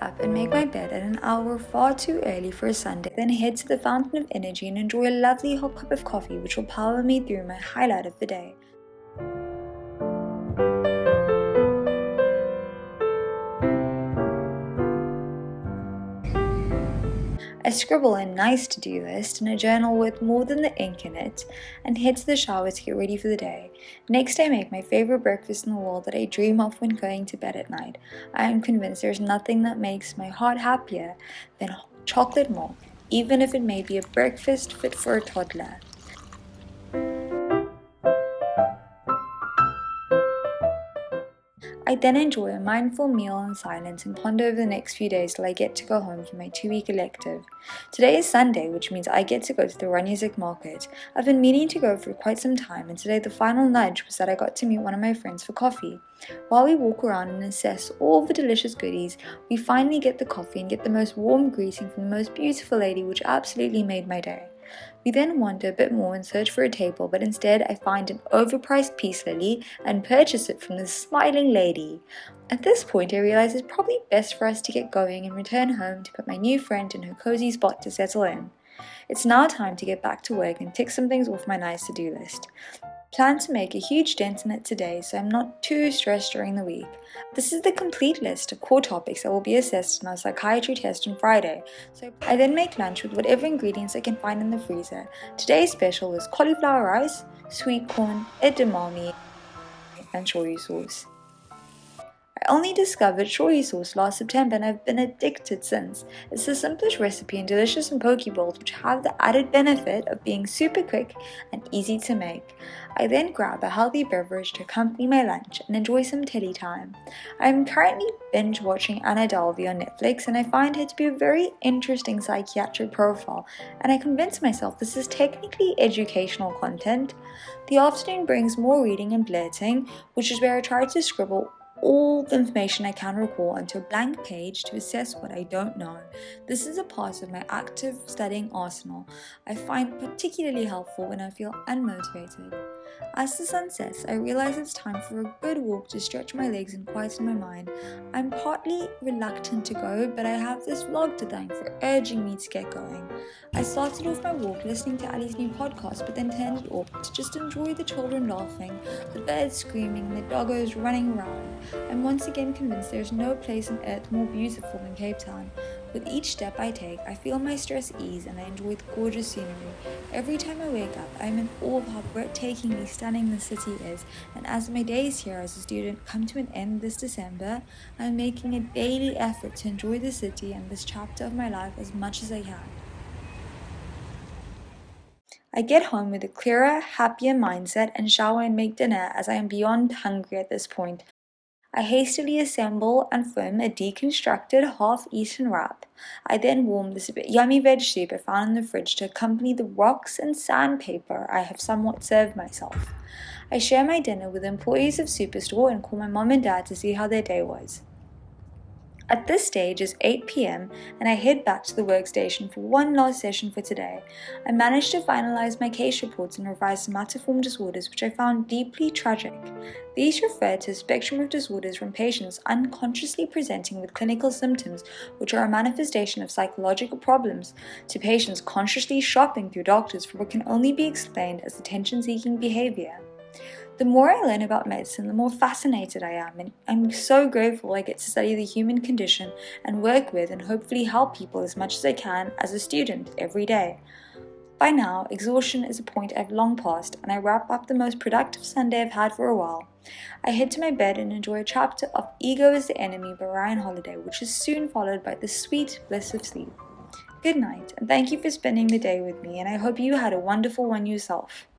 up and make my bed at an hour far too early for a Sunday, then head to the Fountain of Energy and enjoy a lovely hot cup of coffee which will power me through my highlight of the day. I scribble a nice to-do list in a journal with more than the ink in it and head to the shower to get ready for the day. Next, I make my favorite breakfast in the world that I dream of when going to bed at night. I am convinced there's nothing that makes my heart happier than chocolate milk, even if it may be a breakfast fit for a toddler. I then enjoy a mindful meal in silence and ponder over the next few days till I get to go home for my 2-week elective. Today is Sunday, which means I get to go to the Runyazik market. I've been meaning to go for quite some time, and today the final nudge was that I got to meet one of my friends for coffee. While we walk around and assess all the delicious goodies, we finally get the coffee and get the most warm greeting from the most beautiful lady, which absolutely made my day. We then wander a bit more and search for a table, but instead I find an overpriced peace lily and purchase it from the smiling lady. At this point I realize it's probably best for us to get going and return home to put my new friend in her cozy spot to settle in. It's now time to get back to work and tick some things off my nice to-do list. Plan to make a huge dent in it today so I'm not too stressed during the week. This is the complete list of core topics that will be assessed in our psychiatry test on Friday. So I then make lunch with whatever ingredients I can find in the freezer. Today's special is cauliflower rice, sweet corn, edamame, and shoyu sauce. I only discovered shoyu sauce last September and I've been addicted since. It's the simplest recipe and delicious in poke bowls which have the added benefit of being super quick and easy to make. I then grab a healthy beverage to accompany my lunch and enjoy some telly time. I am currently binge watching Anna Delvey on Netflix and I find her to be a very interesting psychiatric profile, and I convince myself this is technically educational content. The afternoon brings more reading and blurting, which is where I try to scribble all the information I can recall onto a blank page to assess what I don't know. This is a part of my active studying arsenal I find particularly helpful when I feel unmotivated. As the sun sets, I realize it's time for a good walk to stretch my legs and quieten my mind. I'm partly reluctant to go, but I have this vlog to thank for urging me to get going. I started off my walk listening to Ali's new podcast, but then turned it off to just enjoy the children laughing, the birds screaming, and the doggos running around. I'm once again convinced there is no place on earth more beautiful than Cape Town. With each step I take, I feel my stress ease and I enjoy the gorgeous scenery. Every time I wake up, I'm in awe of how breathtakingly stunning the city is, and as my days here as a student come to an end this December, I'm making a daily effort to enjoy the city and this chapter of my life as much as I can. I get home with a clearer, happier mindset and shower and make dinner as I am beyond hungry at this point. I hastily assemble and film a deconstructed half-eaten wrap. I then warm this yummy veg soup I found in the fridge to accompany the rocks and sandpaper I have somewhat served myself. I share my dinner with employees of Superstore and call my mom and dad to see how their day was. At this stage it's 8 p.m. and I head back to the workstation for one last session for today. I managed to finalize my case reports and revise somatoform disorders, which I found deeply tragic. These refer to a spectrum of disorders from patients unconsciously presenting with clinical symptoms which are a manifestation of psychological problems, to patients consciously shopping through doctors for what can only be explained as attention-seeking behavior. The more I learn about medicine, the more fascinated I am, and I'm so grateful I get to study the human condition and work with and hopefully help people as much as I can as a student every day. By now, exhaustion is a point I've long passed, and I wrap up the most productive Sunday I've had for a while. I head to my bed and enjoy a chapter of Ego is the Enemy by Ryan Holiday, which is soon followed by the sweet bliss of sleep. Good night, and thank you for spending the day with me, and I hope you had a wonderful one yourself.